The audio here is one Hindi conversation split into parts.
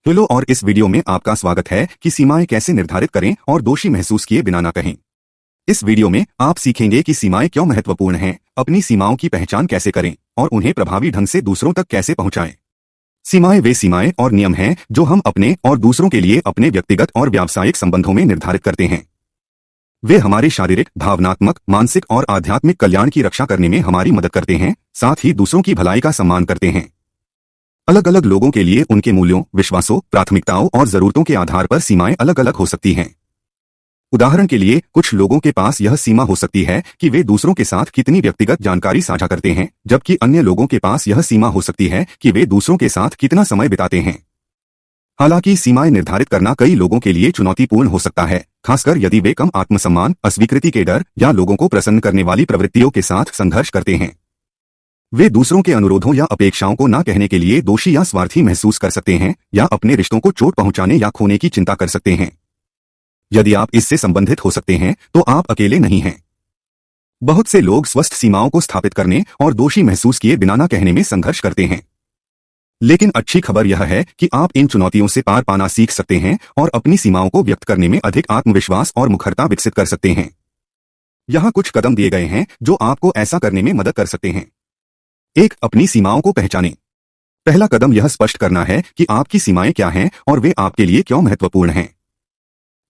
हेलो और इस वीडियो में आपका स्वागत है कि सीमाएं कैसे निर्धारित करें और दोषी महसूस किए बिना ना कहें। इस वीडियो में आप सीखेंगे कि सीमाएं क्यों महत्वपूर्ण हैं, अपनी सीमाओं की पहचान कैसे करें और उन्हें प्रभावी ढंग से दूसरों तक कैसे पहुंचाएं। सीमाएं वे सीमाएं और नियम हैं जो हम अपने और दूसरों के लिए अपने व्यक्तिगत और व्यावसायिक संबंधों में निर्धारित करते हैं। वे हमारे शारीरिक, भावनात्मक, मानसिक और आध्यात्मिक कल्याण की रक्षा करने में हमारी मदद करते हैं, साथ ही दूसरों की भलाई का सम्मान करते हैं। अलग अलग लोगों के लिए उनके मूल्यों, विश्वासों, प्राथमिकताओं और जरूरतों के आधार पर सीमाएं अलग अलग हो सकती हैं। उदाहरण के लिए कुछ लोगों के पास यह सीमा हो सकती है कि वे दूसरों के साथ कितनी व्यक्तिगत जानकारी साझा करते हैं, जबकि अन्य लोगों के पास यह सीमा हो सकती है कि वे दूसरों के साथ कितना समय बिताते हैं। हालांकि सीमाएं निर्धारित करना कई लोगों के लिए चुनौतीपूर्ण हो सकता है, खासकर यदि वे कम आत्मसम्मान, अस्वीकृति के डर या लोगों को प्रसन्न करने वाली प्रवृत्तियों के साथ संघर्ष करते हैं। वे दूसरों के अनुरोधों या अपेक्षाओं को ना कहने के लिए दोषी या स्वार्थी महसूस कर सकते हैं या अपने रिश्तों को चोट पहुंचाने या खोने की चिंता कर सकते हैं। यदि आप इससे संबंधित हो सकते हैं तो आप अकेले नहीं हैं। बहुत से लोग स्वस्थ सीमाओं को स्थापित करने और दोषी महसूस किए बिना ना कहने में संघर्ष करते हैं। लेकिन अच्छी खबर यह है कि आप इन चुनौतियों से पार पाना सीख सकते हैं और अपनी सीमाओं को व्यक्त करने में अधिक आत्मविश्वास और मुखरता विकसित कर सकते हैं। यहाँ कुछ कदम दिए गए हैं जो आपको ऐसा करने में मदद कर सकते हैं। 1. अपनी सीमाओं को पहचानें। पहला कदम यह स्पष्ट करना है कि आपकी सीमाएं क्या हैं और वे आपके लिए क्यों महत्वपूर्ण हैं।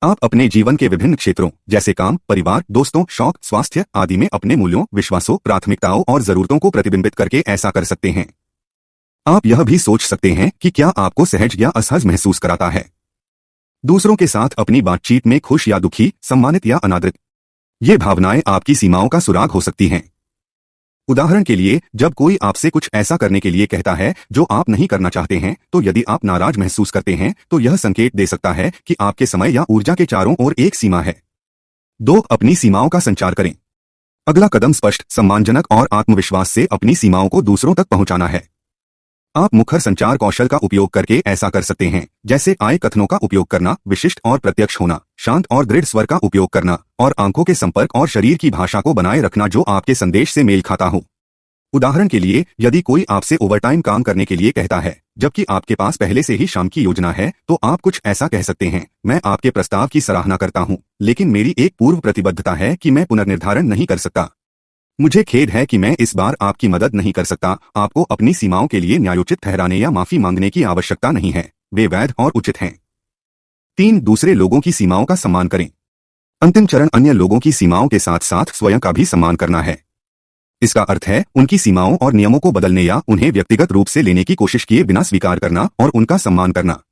आप अपने जीवन के विभिन्न क्षेत्रों जैसे काम, परिवार, दोस्तों, शौक, स्वास्थ्य आदि में अपने मूल्यों, विश्वासों, प्राथमिकताओं और जरूरतों को प्रतिबिंबित करके ऐसा कर सकते हैं। आप यह भी सोच सकते हैं कि क्या आपको सहज या असहज महसूस कराता है। दूसरों के साथ अपनी बातचीत में खुश या दुखी, सम्मानित या अनादरित, ये भावनाएं आपकी सीमाओं का सुराग हो सकती हैं। उदाहरण के लिए, जब कोई आपसे कुछ ऐसा करने के लिए कहता है जो आप नहीं करना चाहते हैं, तो यदि आप नाराज महसूस करते हैं तो यह संकेत दे सकता है कि आपके समय या ऊर्जा के चारों ओर एक सीमा है। 2. अपनी सीमाओं का संचार करें। अगला कदम स्पष्ट, सम्मानजनक और आत्मविश्वास से अपनी सीमाओं को दूसरों तक पहुंचाना है। आप मुखर संचार कौशल का उपयोग करके ऐसा कर सकते हैं, जैसे आय कथनों का उपयोग करना, विशिष्ट और प्रत्यक्ष होना, शांत और दृढ़ स्वर का उपयोग करना और आंखों के संपर्क और शरीर की भाषा को बनाए रखना जो आपके संदेश से मेल खाता हो। उदाहरण के लिए, यदि कोई आपसे ओवरटाइम काम करने के लिए कहता है जबकि आपके पास पहले से ही शाम की योजना है, तो आप कुछ ऐसा कह सकते हैं, मैं आपके प्रस्ताव की सराहना करता हूं, लेकिन मेरी एक पूर्व प्रतिबद्धता है कि मैं पुनर्निर्धारण नहीं कर सकता। मुझे खेद है कि मैं इस बार आपकी मदद नहीं कर सकता। आपको अपनी सीमाओं के लिए न्यायोचित ठहराने या माफी मांगने की आवश्यकता नहीं है, वे वैध और उचित हैं। 3. दूसरे लोगों की सीमाओं का सम्मान करें। अंतिम चरण अन्य लोगों की सीमाओं के साथ साथ स्वयं का भी सम्मान करना है। इसका अर्थ है उनकी सीमाओं और नियमों को बदलने या उन्हें व्यक्तिगत रूप से लेने की कोशिश किए बिना स्वीकार करना और उनका सम्मान करना।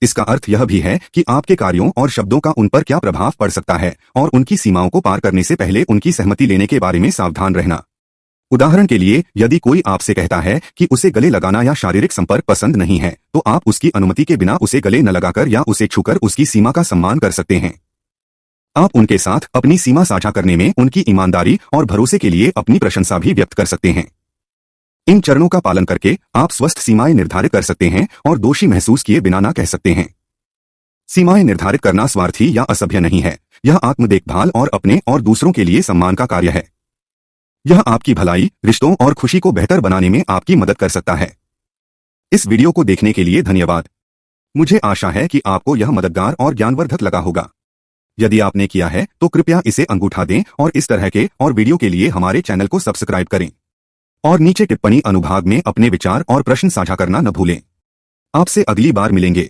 इसका अर्थ यह भी है कि आपके कार्यों और शब्दों का उन पर क्या प्रभाव पड़ सकता है और उनकी सीमाओं को पार करने से पहले उनकी सहमति लेने के बारे में सावधान रहना। उदाहरण के लिए, यदि कोई आपसे कहता है कि उसे गले लगाना या शारीरिक संपर्क पसंद नहीं है, तो आप उसकी अनुमति के बिना उसे गले न लगाकर या उसे छूकर उसकी सीमा का सम्मान कर सकते हैं। आप उनके साथ अपनी सीमा साझा करने में उनकी ईमानदारी और भरोसे के लिए अपनी प्रशंसा भी व्यक्त कर सकते हैं। इन चरणों का पालन करके आप स्वस्थ सीमाएं निर्धारित कर सकते हैं और दोषी महसूस किए बिना ना कह सकते हैं। सीमाएं निर्धारित करना स्वार्थी या असभ्य नहीं है, यह आत्म देखभाल और अपने और दूसरों के लिए सम्मान का कार्य है। यह आपकी भलाई, रिश्तों और खुशी को बेहतर बनाने में आपकी मदद कर सकता है। इस वीडियो को देखने के लिए धन्यवाद। मुझे आशा है कि आपको यह मददगार और ज्ञानवर्धक लगा होगा। यदि आपने किया है तो कृपया इसे अंगूठा दें और इस तरह के और वीडियो के लिए हमारे चैनल को सब्सक्राइब करें और नीचे टिप्पणी अनुभाग में अपने विचार और प्रश्न साझा करना न भूलें। आपसे अगली बार मिलेंगे।